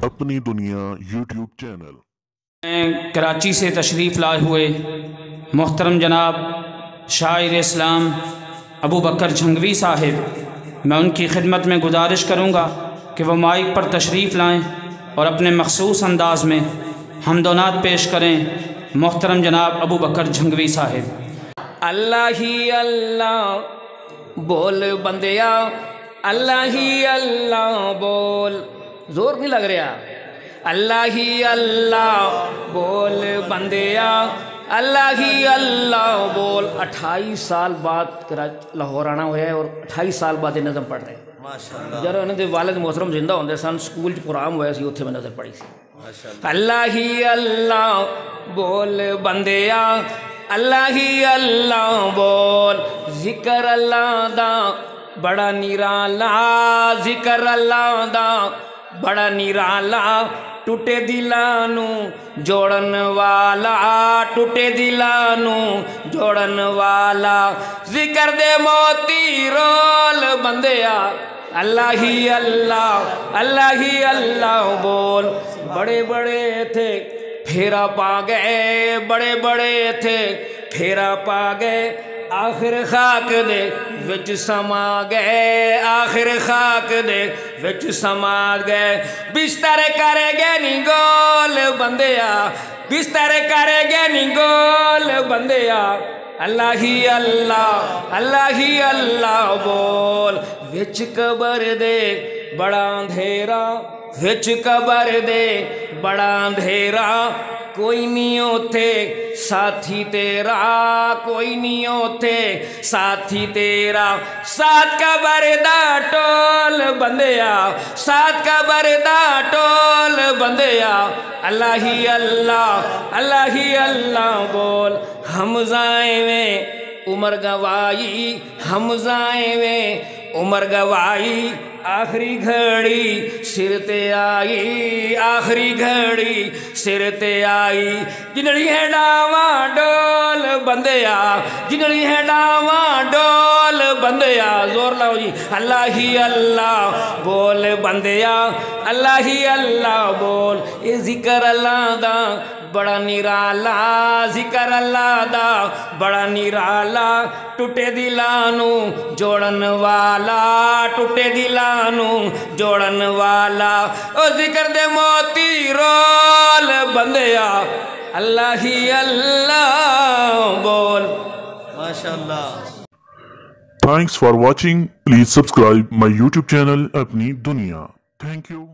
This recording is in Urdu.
اپنی دنیا یوٹیوب چینل کراچی سے تشریف لائے ہوئے محترم جناب شاعر اسلام ابو بکر جھنگوی صاحب، میں ان کی خدمت میں گزارش کروں گا کہ وہ مائک پر تشریف لائیں اور اپنے مخصوص انداز میں حمد و نعت پیش کریں۔ محترم جناب ابو بکر جھنگوی صاحب۔ اللہ ہی اللہ بول بندیا، اللہ ہی اللہ بول، زور نہیں لگ رہا۔ اللہ ہی اللہ بول بندیا، اللہ ہی اللہ بول۔ 28 سال بعد لاہور آنا ہوا ہے اور 28 سال بعد یہ نظم پڑھ رہے ہیں۔ جب انہوں نے والد محترم زندہ ہوندے سن، سکول پروگرام ہوا سی، اتنے میں نظم پڑھی سی۔ اللہ ہی اللہ بول بندیا، اللہ ہی اللہ بول، ذکر اللہ دا بڑا نرالا، ذکر اللہ دا بڑا نرالا، ٹوٹے دلانو جوڑن والا، ٹوٹے دلانو جوڑن والا، ذکر دے موتی رول بندیا، اللہ ہی اللہ، اللہ ہی اللہ بول۔ بڑے بڑے تھے پھیرا پا گئے، بڑے بڑے تھے پھیرا پا گئے، آخر خاک دے وچ سما گئے، آخر خاک دے وچ سما گئے۔ بستر کرے گے نی گول بندیا، بستر کرے گے نی گول بندیا، اللہ ہی اللہ، اللہ ہی اللہ بول۔ وچ قبر دے بڑا اندھیرا، وچ قبر دے بڑا اندھیرا، کوئی نہیں اوتھے ساتھی تیرا، کوئی نہیں اوتھے ساتھی تیرا، ساتھ قبر دا ٹول بندیا، ساتھ قبر دا ٹول بندیا، اللہ ہی اللہ، اللہ ہی اللہ بول۔ حمزائیں میں عمر گوائی، حمزائیں میں عمر گوائی، آخری گھڑی سر تے آئی، آخری گھڑی سر تے آئی، جنڑی ہے ڈاواں ڈول بندیا، جنڑی ہے ڈاواں ڈول بندیا، زور لاؤ جی، اللہ ہی اللہ بول بندیا، اللہ ہی اللہ بول۔ یہ ذکر اللہ دا بڑا نرالا، ذکر اللہ دا بڑا نرالا، ٹوٹے دلانو جوڑن والا، ٹوٹے دلانو جوڑن والا، او ذکر دے موتی رول بندیا، اللہ ہی اللہ بول۔ ماشاءاللہ۔ Thanks for watching, please subscribe my YouTube channel اپنی دنیا۔ Thank you.